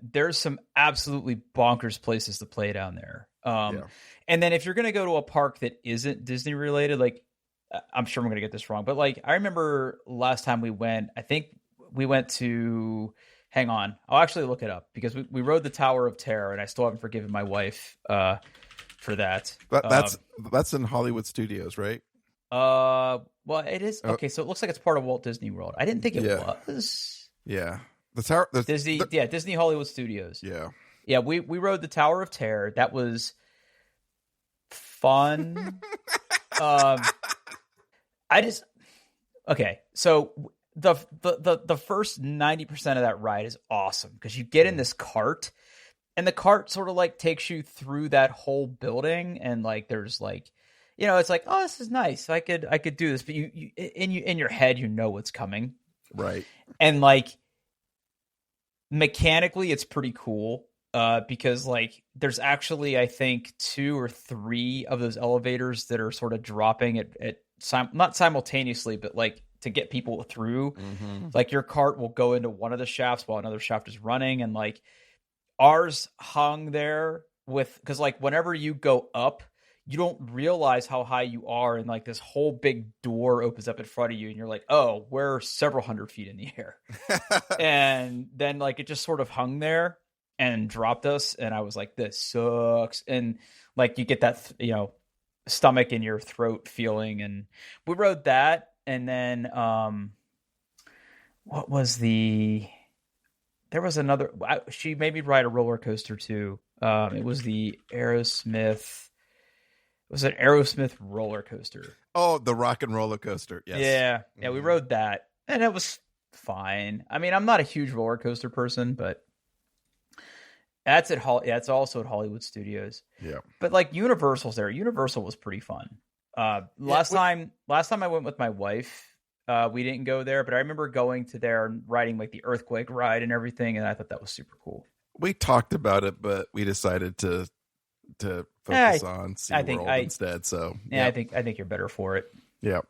Speaker 2: there's some absolutely bonkers places to play down there. And then if you're gonna go to a park that isn't Disney related, like I'm sure I'm gonna get this wrong, but like I remember last time we went, I think we went to. Hang on, I'll actually look it up because we rode the Tower of Terror, and I still haven't forgiven my wife for that.
Speaker 1: That's in Hollywood Studios, right?
Speaker 2: Well, it is okay. So it looks like it's part of Walt Disney World. I didn't think it was.
Speaker 1: Yeah, the Tower,
Speaker 2: Disney. Disney Hollywood Studios.
Speaker 1: Yeah.
Speaker 2: We rode the Tower of Terror. That was fun. So. The first 90% of that ride is awesome because you get in this cart and the cart sort of like takes you through that whole building, and like there's like, it's like, oh, this is nice, I could do this, but you in your head what's coming,
Speaker 1: right?
Speaker 2: And like mechanically it's pretty cool because like there's actually I think 2 or 3 of those elevators that are sort of dropping at not simultaneously, but like to get people through. Like your cart will go into one of the shafts while another shaft is running, and like ours hung there because like whenever you go up, you don't realize how high you are, and like this whole big door opens up in front of you, and you're like, oh, we're several hundred feet in the air. And then like it just sort of hung there and dropped us, and I was like, this sucks. And like you get that stomach in your throat feeling, and we rode that. And then, what was there was another, she made me ride a roller coaster too. It was the Aerosmith, an Aerosmith roller coaster.
Speaker 1: Oh, the rock and roller coaster. Yes.
Speaker 2: Yeah. We rode that and it was fine. I mean, I'm not a huge roller coaster person, but that's it's also at Hollywood Studios.
Speaker 1: Yeah.
Speaker 2: But like Universal's there. Universal was pretty fun. Last time I went with my wife, we didn't go there, but I remember going to there and riding like the earthquake ride and everything, and I thought that was super cool.
Speaker 1: We talked about it, but we decided to focus on SeaWorld instead. So
Speaker 2: I think you're better for it.
Speaker 1: Yeah.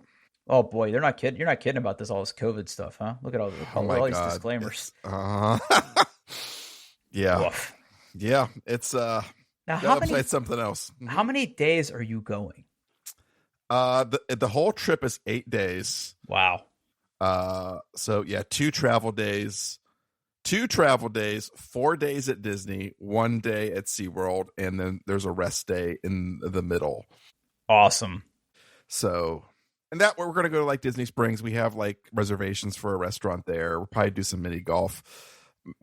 Speaker 2: Oh boy, they're not kidding. You're not kidding about all this COVID stuff, huh? Look at all these disclaimers.
Speaker 1: Yeah.
Speaker 2: Woof.
Speaker 1: Yeah. It's now say something else.
Speaker 2: How many days are you going?
Speaker 1: The whole trip is 8 days.
Speaker 2: Wow.
Speaker 1: So yeah, 2 travel days, 4 days at Disney, 1 day at SeaWorld, and then there's a rest day in the middle.
Speaker 2: Awesome.
Speaker 1: So, and that we're going to go to like Disney Springs. We have like reservations for a restaurant there. We'll probably do some mini golf.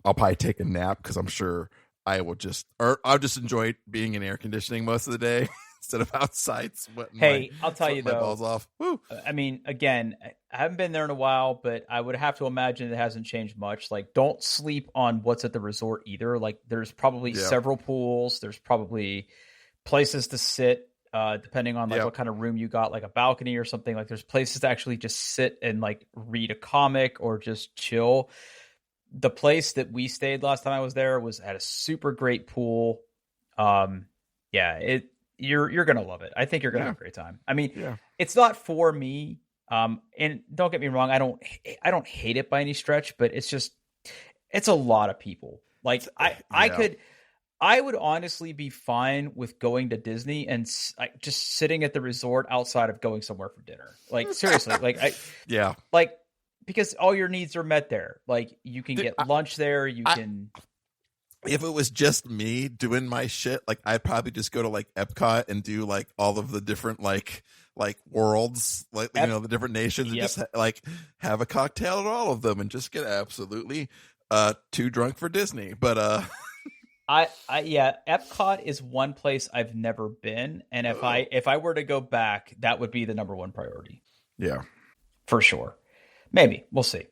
Speaker 1: I'll probably take a nap because I'm sure I'll just enjoy being in air conditioning most of the day instead of outside sweating.
Speaker 2: I'll tell you
Speaker 1: my
Speaker 2: though,
Speaker 1: balls off. Woo.
Speaker 2: I mean, again, I haven't been there in a while, but I would have to imagine it hasn't changed much. Like, don't sleep on what's at the resort either. Like, there's probably several pools. There's probably places to sit, depending on like what kind of room you got, like a balcony or something. Like, there's places to actually just sit and like read a comic or just chill. The place that we stayed last time I was there was at a super great pool. You're gonna love it. I think you're gonna have a great time. I mean, it's not for me. And don't get me wrong, I don't hate it by any stretch, but it's a lot of people. Like I would honestly be fine with going to Disney and just sitting at the resort outside of going somewhere for dinner. Like, seriously, like because all your needs are met there. Like, you can get lunch there.
Speaker 1: If it was just me doing my shit, like, I'd probably just go to like Epcot and do like all of the different like worlds, like the different nations, and just like have a cocktail at all of them and just get absolutely too drunk for Disney. But
Speaker 2: Epcot is one place I've never been, and if I were to go back, that would be the number one priority.
Speaker 1: Yeah,
Speaker 2: for sure. Maybe we'll see.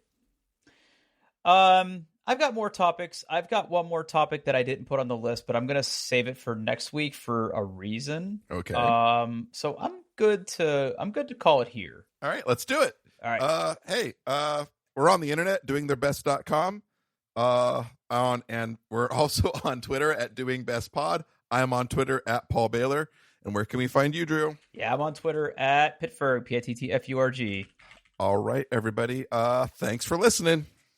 Speaker 2: I've got more topics. I've got one more topic that I didn't put on the list, but I'm going to save it for next week for a reason.
Speaker 1: Okay.
Speaker 2: So I'm good to call it here.
Speaker 1: All right, let's do it.
Speaker 2: All right.
Speaker 1: Hey, we're on the internet, doingbest.com. And we're also on Twitter at doingbestpod. I'm on Twitter at Paul Baylor. And where can we find you, Drew?
Speaker 2: Yeah, I'm on Twitter at Pittfurg, Pittfurg.
Speaker 1: All right, everybody. Thanks for listening.